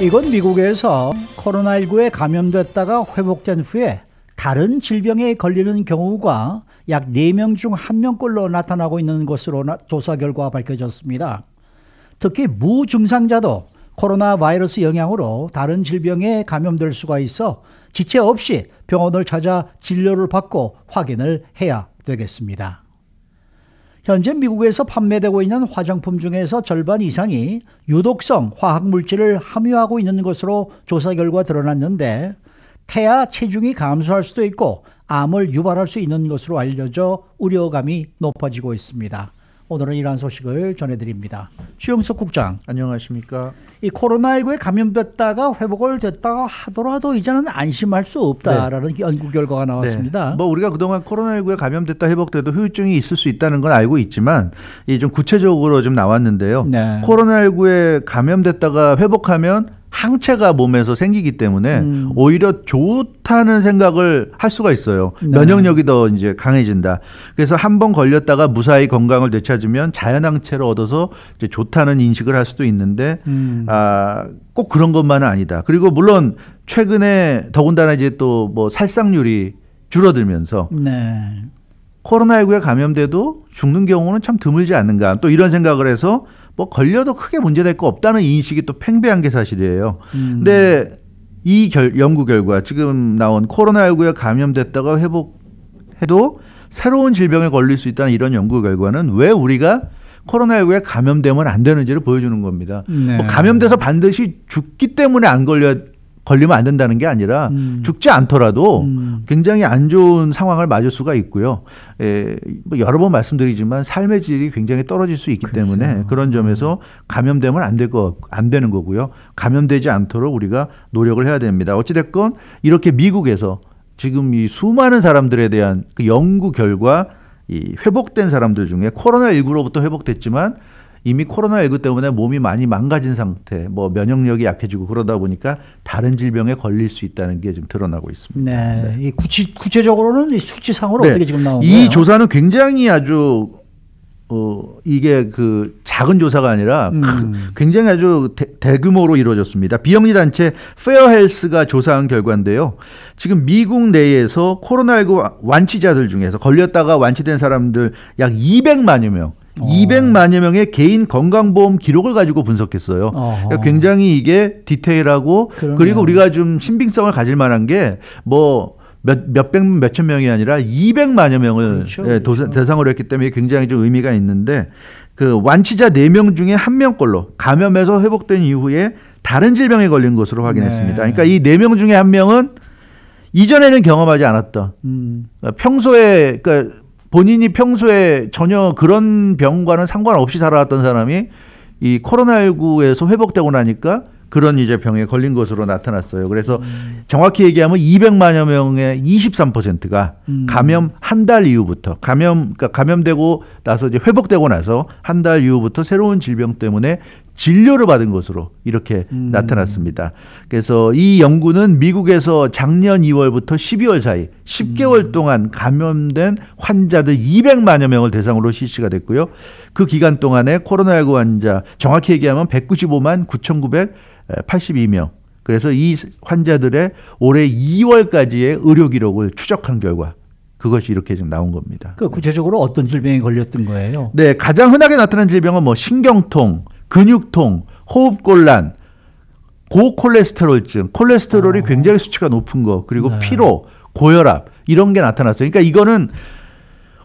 이건 미국에서 코로나19에 감염됐다가 회복된 후에 다른 질병에 걸리는 경우가 약 4명 중 1명꼴로 나타나고 있는 것으로 조사 결과 밝혀졌습니다. 특히 무증상자도 코로나 바이러스 영향으로 다른 질병에 감염될 수가 있어 지체 없이 병원을 찾아 진료를 받고 확인을 해야 되겠습니다. 현재 미국에서 판매되고 있는 화장품 중에서 절반 이상이 유독성 화학물질을 함유하고 있는 것으로 조사 결과 드러났는데 태아 체중이 감소할 수도 있고 암을 유발할 수 있는 것으로 알려져 우려감이 높아지고 있습니다. 오늘은 이러한 소식을 전해드립니다. 주영석 국장. 안녕하십니까. 이 코로나19에 감염됐다가 회복을 됐다가 하더라도 이제는 안심할 수 없다라는 연구 결과가 나왔습니다. 네. 뭐 우리가 그동안 코로나19에 감염됐다 회복돼도 후유증이 있을 수 있다는 건 알고 있지만 이 좀 구체적으로 좀 나왔는데요. 네. 코로나19에 감염됐다가 회복하면 항체가 몸에서 생기기 때문에 오히려 좋다는 생각을 할 수가 있어요. 네. 면역력이 더 이제 강해진다. 그래서 한 번 걸렸다가 무사히 건강을 되찾으면 자연 항체를 얻어서 이제 좋다는 인식을 할 수도 있는데 꼭 그런 것만은 아니다. 그리고 물론 최근에 더군다나 이제 또 뭐 살상률이 줄어들면서 네. 코로나19에 감염돼도 죽는 경우는 참 드물지 않는가. 또 이런 생각을 해서 뭐 걸려도 크게 문제될 거 없다는 인식이 또 팽배한 게 사실이에요. 근데 이 연구 결과 지금 나온 코로나19에 감염됐다가 회복해도 새로운 질병에 걸릴 수 있다는 이런 연구 결과는 왜 우리가 코로나19에 감염되면 안 되는지를 보여주는 겁니다. 네. 뭐 감염돼서 반드시 죽기 때문에 걸리면 안 된다는 게 아니라 죽지 않더라도 굉장히 안 좋은 상황을 맞을 수가 있고요. 뭐 여러 번 말씀드리지만 삶의 질이 굉장히 떨어질 수 있기 그렇죠. 때문에 그런 점에서 감염되면 안 되는 거고요. 감염되지 않도록 우리가 노력을 해야 됩니다. 어찌됐건 이렇게 미국에서 지금 이 수많은 사람들에 대한 그 연구 결과 이 회복된 사람들 중에 코로나19로부터 회복됐지만 이미 코로나19 때문에 몸이 많이 망가진 상태, 뭐 면역력이 약해지고 그러다 보니까 다른 질병에 걸릴 수 있다는 게 좀 드러나고 있습니다. 네. 이 구체적으로는 이 수치상으로 네. 어떻게 지금 나온 이 거예요? 조사는 굉장히 아주 이게 그 작은 조사가 아니라 굉장히 아주 대규모로 이루어졌습니다. 비영리 단체 페어헬스가 조사한 결과인데요. 지금 미국 내에서 코로나19 완치자들 중에서 걸렸다가 완치된 사람들 약 200만여 명. 200만여 명의 개인 건강보험 기록을 가지고 분석했어요. 그러니까 굉장히 이게 디테일하고 그러네요. 그리고 우리가 좀 신빙성을 가질 만한 게 뭐 몇천 명이 아니라 200만여 명을 그렇죠. 대상으로 했기 때문에 굉장히 좀 의미가 있는데 그 완치자 4명 중에 1명꼴로 감염에서 회복된 이후에 다른 질병에 걸린 것으로 확인했습니다. 네. 그러니까 이 4명 중에 1명은 이전에는 경험하지 않았던 평소에 그러니까 본인이 평소에 전혀 그런 병과는 상관없이 살아왔던 사람이 이 코로나19에서 회복되고 나니까 그런 이제 병에 걸린 것으로 나타났어요. 그래서 정확히 얘기하면 200만여 명의 23%가 감염 한 달 이후부터 그러니까 감염되고 나서 이제 회복되고 나서 한 달 이후부터 새로운 질병 때문에 진료를 받은 것으로 이렇게 나타났습니다. 그래서 이 연구는 미국에서 작년 2월부터 12월 사이 10개월 동안 감염된 환자들 200만여 명을 대상으로 실시가 됐고요. 그 기간 동안에 코로나19 환자 정확히 얘기하면 195만 9,982명. 그래서 이 환자들의 올해 2월까지의 의료 기록을 추적한 결과 그것이 이렇게 지금 나온 겁니다. 그 구체적으로 어떤 질병에 걸렸던 거예요? 네, 가장 흔하게 나타나는 질병은 뭐 신경통, 근육통, 호흡곤란, 고콜레스테롤증, 콜레스테롤이 굉장히 수치가 높은 거, 그리고 네. 피로, 고혈압 이런 게 나타났어요. 그러니까 이거는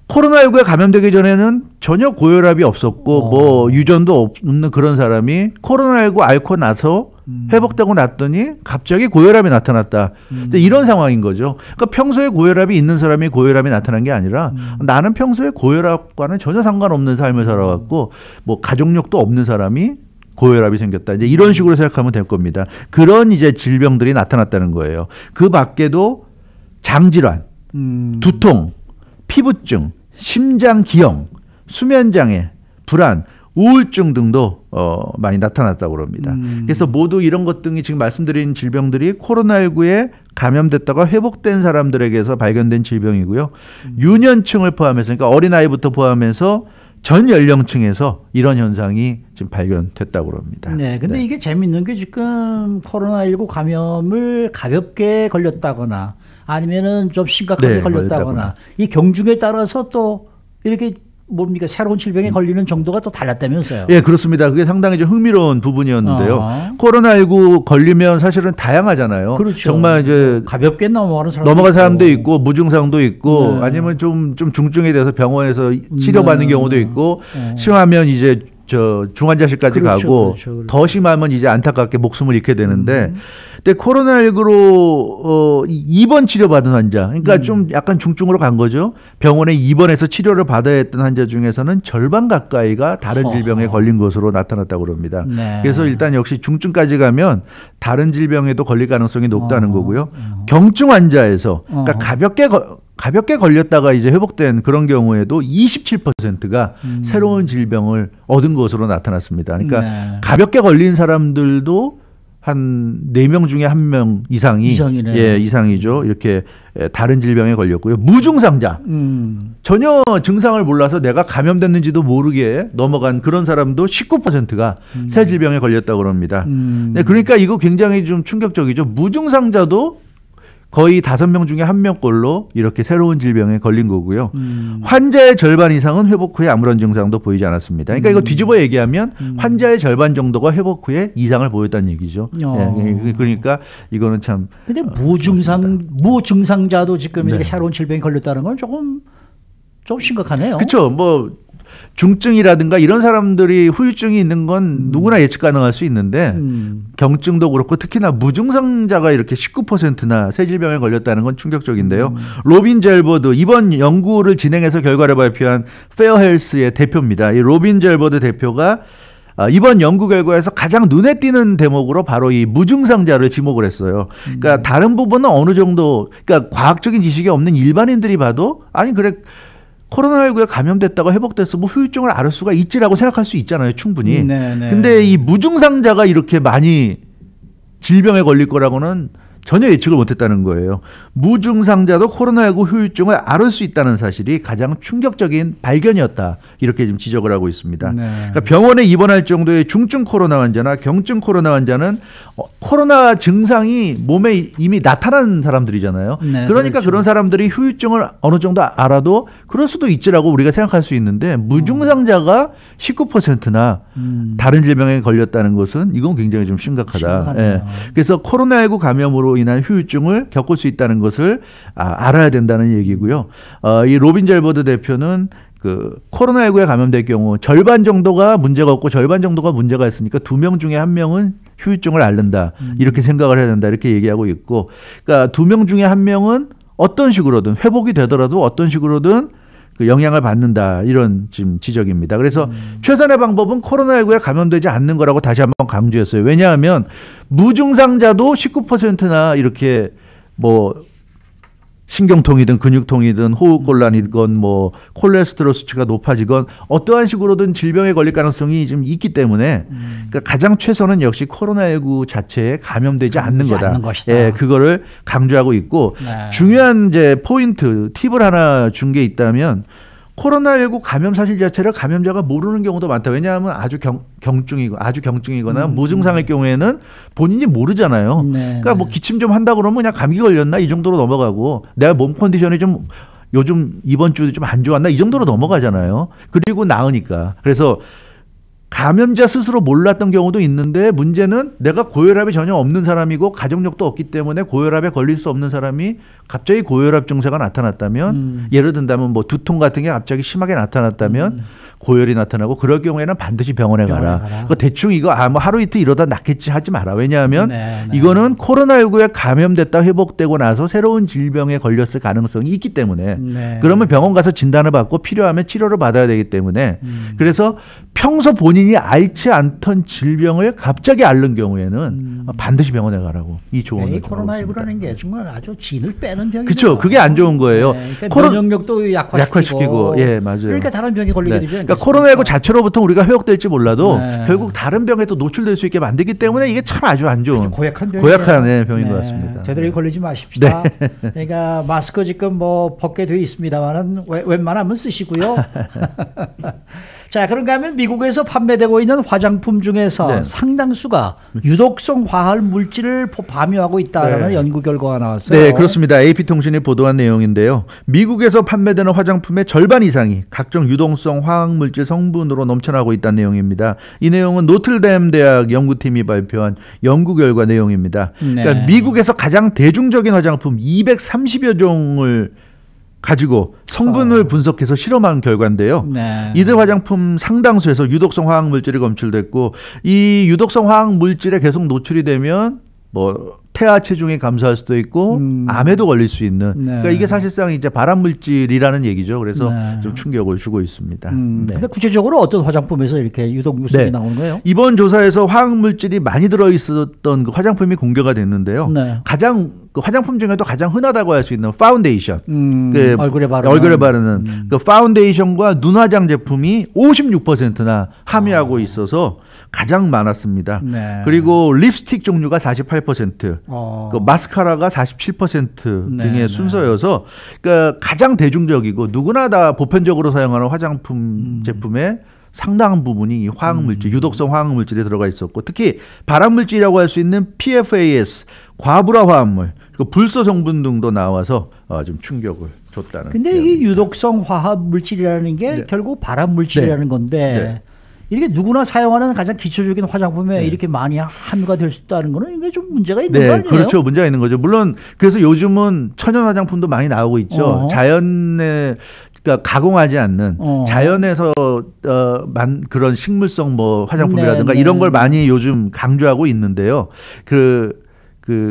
코로나19에 감염되기 전에는 전혀 고혈압이 없었고 뭐 유전도 없는 그런 사람이 코로나19 앓고 나서 회복되고 났더니 갑자기 고혈압이 나타났다. 이런 상황인 거죠. 그러니까 평소에 고혈압이 있는 사람이 고혈압이 나타난 게 아니라 나는 평소에 고혈압과는 전혀 상관없는 삶을 살아왔고 뭐 가족력도 없는 사람이 고혈압이 생겼다. 이제 이런 식으로 생각하면 될 겁니다. 그런 이제 질병들이 나타났다는 거예요. 그 밖에도 장질환, 두통, 피부증, 심장기형, 수면장애, 불안, 우울증 등도 많이 나타났다고 합니다. 그래서 모두 이런 것 등이 지금 말씀드린 질병들이 코로나19에 감염됐다가 회복된 사람들에게서 발견된 질병이고요. 유년층을 포함해서 그러니까 어린아이부터 포함해서 전 연령층에서 이런 현상이 지금 발견됐다고 합니다. 네, 근데 이게 재밌는 게 지금 코로나19 감염을 가볍게 걸렸다거나 아니면은 좀 심각하게 걸렸다거나 이 경중에 따라서 또 이렇게 뭡니까 새로운 질병에 걸리는 정도가 또 달랐다면서요? 예, 그렇습니다. 그게 상당히 좀 흥미로운 부분이었는데요. 코로나19 걸리면 사실은 다양하잖아요. 그렇죠. 정말 이제 가볍게 넘어간 사람도 있고 무증상도 있고 아니면 좀 중증에 대해서 병원에서 치료받는 경우도 있고 심하면 이제 저 중환자실까지 가고 더 심하면 이제 안타깝게 목숨을 잃게 되는데 근데 코로나19로 입원 치료받은 환자 그러니까 좀 약간 중증으로 간 거죠. 병원에 입원해서 치료를 받아야 했던 환자 중에서는 절반 가까이가 다른 질병에 걸린 것으로 나타났다고 합니다. 네. 그래서 일단 역시 중증까지 가면 다른 질병에도 걸릴 가능성이 높다는 거고요. 경증 환자에서 그러니까 가볍게 걸렸다가 이제 회복된 그런 경우에도 27%가 새로운 질병을 얻은 것으로 나타났습니다. 그러니까 가볍게 걸린 사람들도 한 4명 중에 1명 이상이네. 예, 이상이죠. 이렇게 다른 질병에 걸렸고요. 무증상자. 전혀 증상을 몰라서 내가 감염됐는지도 모르게 넘어간 그런 사람도 19%가 새 질병에 걸렸다고 합니다. 네, 그러니까 이거 굉장히 좀 충격적이죠. 무증상자도 거의 5명 중에 1명꼴로 이렇게 새로운 질병에 걸린 거고요. 환자의 절반 이상은 회복 후에 아무런 증상도 보이지 않았습니다. 그러니까 이거 뒤집어 얘기하면 환자의 절반 정도가 회복 후에 이상을 보였다는 얘기죠. 예, 그러니까 이거는 참. 근데 무증상자도 지금 이렇게 새로운 질병에 걸렸다는 건 조금 좀 심각하네요. 그렇죠. 뭐 중증이라든가 이런 사람들이 후유증이 있는 건 누구나 예측 가능할 수 있는데 경증도 그렇고 특히나 무증상자가 이렇게 19%나 새 질병에 걸렸다는 건 충격적인데요. 로빈 젤버드 이번 연구를 진행해서 결과를 발표한 페어헬스의 대표입니다. 이 로빈 젤버드 대표가 이번 연구 결과에서 가장 눈에 띄는 대목으로 바로 이 무증상자를 지목을 했어요. 그러니까 다른 부분은 어느 정도 그러니까 과학적인 지식이 없는 일반인들이 봐도 아니 그래 코로나19에 감염됐다가 회복됐어 뭐 후유증을 앓을 수가 있지라고 생각할 수 있잖아요. 충분히. 근데 이 무증상자가 이렇게 많이 질병에 걸릴 거라고는 전혀 예측을 못했다는 거예요. 무증상자도 코로나19 후유증을 앓을 수 있다는 사실이 가장 충격적인 발견이었다. 이렇게 지금 지적을 하고 있습니다. 그러니까 병원에 입원할 정도의 중증 코로나 환자나 경증 코로나 환자는 코로나 증상이 몸에 이미 나타난 사람들이잖아요. 그러니까 그렇죠. 그런 사람들이 후유증을 어느 정도 알아도 그럴 수도 있지라고 우리가 생각할 수 있는데 무증상자가 19%나 다른 질병에 걸렸다는 것은 이건 굉장히 좀 심각하다. 예. 그래서 코로나19 감염으로 인한 후유증을 겪을 수 있다는 것을 알아야 된다는 얘기고요. 이 로빈 젤버드 대표는 그 코로나19에 감염될 경우 절반 정도가 문제가 없고 절반 정도가 문제가 있으니까 2명 중에 1명은 후유증을 앓는다. 이렇게 생각을 해야 된다. 이렇게 얘기하고 있고 그러니까 2명 중에 1명은 어떤 식으로든 회복이 되더라도 어떤 식으로든 그 영향을 받는다. 이런 지금 지적입니다. 그래서 최선의 방법은 코로나19에 감염되지 않는 거라고 다시 한번 강조했어요. 왜냐하면 무증상자도 19%나 이렇게 뭐 신경통이든 근육통이든 호흡곤란이건 뭐 콜레스테롤 수치가 높아지건 어떠한 식으로든 질병에 걸릴 가능성이 좀 있기 때문에 그러니까 가장 최선은 역시 코로나19 자체에 감염되지 않는 거다. 예, 그거를 강조하고 있고 중요한 이제 포인트 팁을 하나 준 게 있다면 코로나19 감염 사실 자체를 감염자가 모르는 경우도 많다. 왜냐하면 아주 경증이거나 무증상일 경우에는 본인이 모르잖아요. 그러니까 뭐 기침 좀 한다 그러면 그냥 감기 걸렸나 이 정도로 넘어가고 내가 몸 컨디션이 좀 요즘 이번 주에 좀 안 좋았나 이 정도로 넘어가잖아요. 그리고 나으니까. 그래서 감염자 스스로 몰랐던 경우도 있는데 문제는 내가 고혈압이 전혀 없는 사람이고 가족력도 없기 때문에 고혈압에 걸릴 수 없는 사람이 갑자기 고혈압 증세가 나타났다면 예를 든다면 뭐 두통 같은 게 갑자기 심하게 나타났다면 고열이 나타나고 그럴 경우에는 반드시 병원에 가라. 대충 이거 뭐 하루 이틀 이러다 낫겠지 하지 마라. 왜냐하면 이거는 코로나19에 감염됐다 회복되고 나서 새로운 질병에 걸렸을 가능성이 있기 때문에 그러면 병원 가서 진단을 받고 필요하면 치료를 받아야 되기 때문에 그래서 평소 본인이 앓지 않던 질병을 갑자기 앓는 경우에는 반드시 병원에 가라고 이 조언을 코로나19라는 게 정말 아주 진을 빼는 병이죠. 그렇죠. 그게 안 좋은 거예요. 네, 그러니까 면역력도 약화시키고. 예, 맞아요. 그러니까 다른 병에 걸리게 되죠. 그러니까 코로나19 자체로부터 우리가 회복될지 몰라도 결국 다른 병에 또 노출될 수 있게 만들기 때문에 이게 참 아주 안 좋은 고약한 병인 것 같습니다. 제대로 걸리지 마십시다. 그러니까 마스크 지금 뭐 벗게 돼 있습니다만은 웬만하면 쓰시고요. 자, 그런가 하면 미국에서 판매되고 있는 화장품 중에서 상당수가 유독성 화학 물질을 함유하고 있다는 연구 결과가 나왔어요. 네, 그렇습니다. AP통신이 보도한 내용인데요. 미국에서 판매되는 화장품의 절반 이상이 각종 유독성 화학 물질 성분으로 넘쳐나고 있다는 내용입니다. 이 내용은 노틀댐 대학 연구팀이 발표한 연구 결과 내용입니다. 그러니까 미국에서 가장 대중적인 화장품 230여 종을 가지고 성분을 분석해서 실험한 결과인데요. 이들 화장품 상당수에서 유독성 화학 물질이 검출됐고 이 유독성 화학 물질에 계속 노출이 되면 뭐 태아 체중이 감소할 수도 있고 암에도 걸릴 수 있는 그러니까 이게 사실상 이제 발암 물질이라는 얘기죠. 그래서 좀 충격을 주고 있습니다. 근데 구체적으로 어떤 화장품에서 이렇게 유독 물질이 나오는 거예요? 이번 조사에서 화학 물질이 많이 들어 있었던 그 화장품이 공개가 됐는데요. 가장 그 화장품 중에도 가장 흔하다고 할 수 있는 파운데이션, 그 얼굴에 바르는 그 파운데이션과 눈 화장 제품이 56%나 함유하고 있어서 가장 많았습니다. 그리고 립스틱 종류가 48%, 그 마스카라가 47% 등의 순서여서 그러니까 가장 대중적이고 누구나 다 보편적으로 사용하는 화장품 제품의 상당한 부분이 화학물질, 유독성 화학물질이 들어가 있었고 특히 발암물질이라고 할 수 있는 PFAS, 과불화 화합물, 불소 성분 등도 나와서 좀 충격을 줬다는. 근데 이 유독성 화학물질이라는 게 결국 발암물질이라는 건데 이렇게 누구나 사용하는 가장 기초적인 화장품에 이렇게 많이 함유가 될 수 있다는 거는 이게 좀 문제가 있는 거 아니에요? 그렇죠. 문제가 있는 거죠. 물론 그래서 요즘은 천연 화장품도 많이 나오고 있죠. 자연에 그러니까 가공하지 않는 자연에서 그런 식물성 뭐 화장품이라든가 이런 걸 많이 요즘 강조하고 있는데요.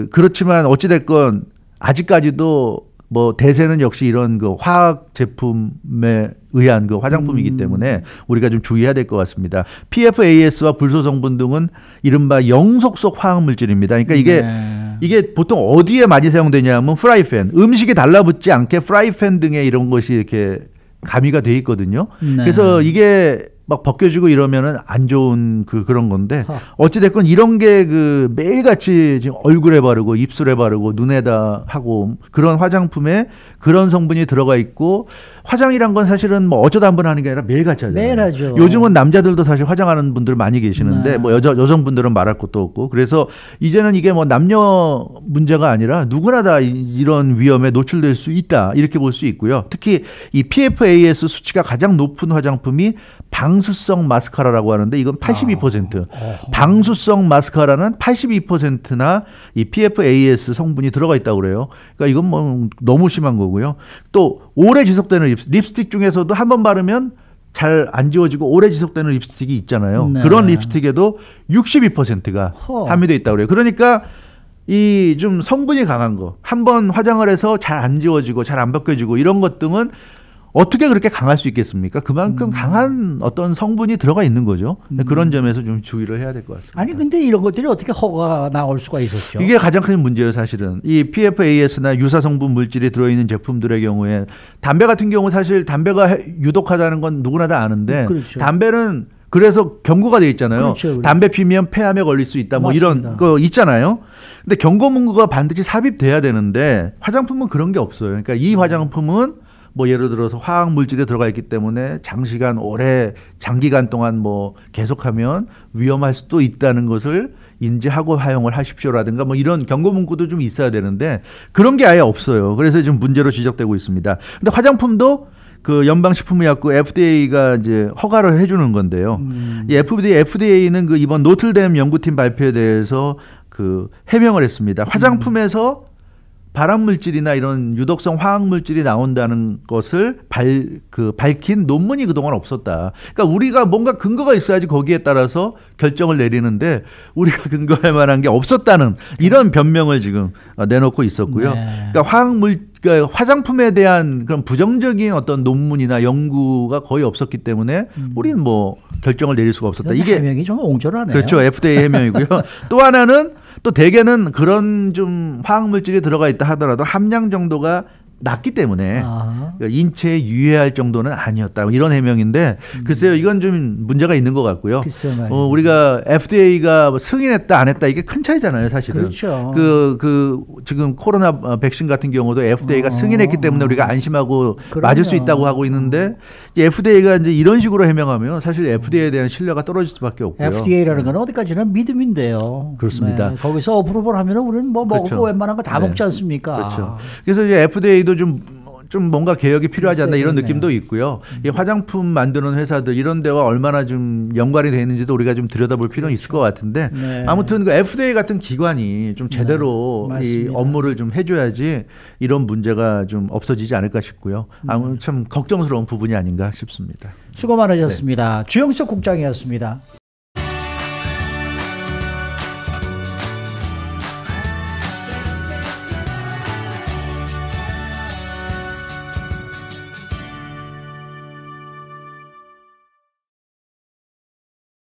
그렇지만 어찌 됐건 아직까지도 뭐 대세는 역시 이런 그 화학 제품에 의한 그 화장품이기 때문에 우리가 좀 주의해야 될 것 같습니다. PFAS와 불소 성분 등은 이른바 영속 속 화학 물질입니다. 그러니까 이게 보통 어디에 많이 사용되냐면 프라이팬, 음식이 달라붙지 않게 프라이팬 등에 이런 것이 이렇게 가미가 돼 있거든요. 그래서 이게 막 벗겨지고 이러면은 안 좋은 그런 건데 어찌됐건 이런 게 그 매일같이 지금 얼굴에 바르고 입술에 바르고 눈에다 하고 그런 화장품에 그런 성분이 들어가 있고 화장이란 건 사실은 뭐 어쩌다 한 번 하는 게 아니라 매일같이 하잖아요. 매일 하죠. 요즘은 남자들도 사실 화장하는 분들 많이 계시는데 뭐 여성분들은 말할 것도 없고 그래서 이제는 이게 뭐 남녀 문제가 아니라 누구나 다 이런 위험에 노출될 수 있다 이렇게 볼 수 있고요. 특히 이 PFAS 수치가 가장 높은 화장품이 방수성 마스카라라고 하는데 이건 82%. 방수성 마스카라는 82%나 이 PFAS 성분이 들어가 있다고 그래요. 그러니까 이건 뭐 너무 심한 거고요. 또 오래 지속되는 립스틱 중에서도 한 번 바르면 잘 안 지워지고 오래 지속되는 립스틱이 있잖아요. 그런 립스틱에도 62%가 함유되어 있다고 그래요. 그러니까 이 좀 성분이 강한 거, 한 번 화장을 해서 잘 안 지워지고 잘 안 벗겨지고 이런 것 등은 어떻게 그렇게 강할 수 있겠습니까? 그만큼 강한 어떤 성분이 들어가 있는 거죠. 그런 점에서 좀 주의를 해야 될 것 같습니다. 아니 근데 이런 것들이 어떻게 허가가 나올 수가 있었죠? 이게 가장 큰 문제예요, 사실은. 이 PFAS나 유사 성분 물질이 들어있는 제품들의 경우에 담배 같은 경우 사실 담배가 유독하다는 건 누구나 다 아는데 담배는 그래서 경고가 돼 있잖아요. 담배 피면 폐암에 걸릴 수 있다. 뭐 이런 거 있잖아요. 근데 경고 문구가 반드시 삽입돼야 되는데 화장품은 그런 게 없어요. 그러니까 이 화장품은 뭐 예를 들어서 화학 물질이 들어가 있기 때문에 장시간 장기간 동안 뭐 계속하면 위험할 수도 있다는 것을 인지하고 사용을 하십시오라든가 뭐 이런 경고 문구도 좀 있어야 되는데 그런 게 아예 없어요. 그래서 좀 문제로 지적되고 있습니다. 근데 화장품도 그 연방식품의약국 FDA가 이제 허가를 해주는 건데요. 이 FDA는 그 이번 노틀댐 연구팀 발표에 대해서 그 해명을 했습니다. 화장품에서 발암물질이나 이런 유독성 화학물질이 나온다는 것을 밝힌 논문이 그동안 없었다. 그러니까 우리가 뭔가 근거가 있어야지 거기에 따라서 결정을 내리는데 우리가 근거할 만한 게 없었다는 이런 변명을 지금 내놓고 있었고요. 그러니까 화장품에 대한 그런 부정적인 어떤 논문이나 연구가 거의 없었기 때문에 우리는 뭐 결정을 내릴 수가 없었다. 이게 해명이 좀 옹졸하네요. 그렇죠. FDA 해명이고요. 또 하나는 또 대개는 그런 좀 화학물질이 들어가 있다 하더라도 함량 정도가 낮기 때문에 그러니까 인체에 유해할 정도는 아니었다. 이런 해명인데 글쎄요, 이건 좀 문제가 있는 것 같고요. 우리가 FDA가 승인했다 안 했다 이게 큰 차이잖아요, 사실은. 그렇죠. 지금 코로나 백신 같은 경우도 FDA가 승인했기 때문에 우리가 안심하고 그럼요. 맞을 수 있다고 하고 있는데 FDA가 이제 이런 식으로 해명하면 사실 FDA에 대한 신뢰가 떨어질 수밖에 없고요. FDA라는 건 어디까지나 믿음인데요. 그렇습니다. 네, 거기서 어프로벌 하면은 우리는 뭐 먹고 그렇죠. 웬만한 거 다 네. 먹지 않습니까? 그렇죠. 그래서 이제 FDA도 좀 뭔가 개혁이 필요하지 않나 이런 느낌도 있고요. 이 화장품 만드는 회사들 이런 데와 얼마나 좀 연관이 되어 있는지도 우리가 좀 들여다볼 필요는 있을 것 같은데 네. 아무튼 그 FDA 같은 기관이 좀 제대로 네, 이 업무를 좀 해줘야지 이런 문제가 좀 없어지지 않을까 싶고요. 아무튼 참 걱정스러운 부분이 아닌가 싶습니다. 수고 많으셨습니다. 주영석 국장이었습니다.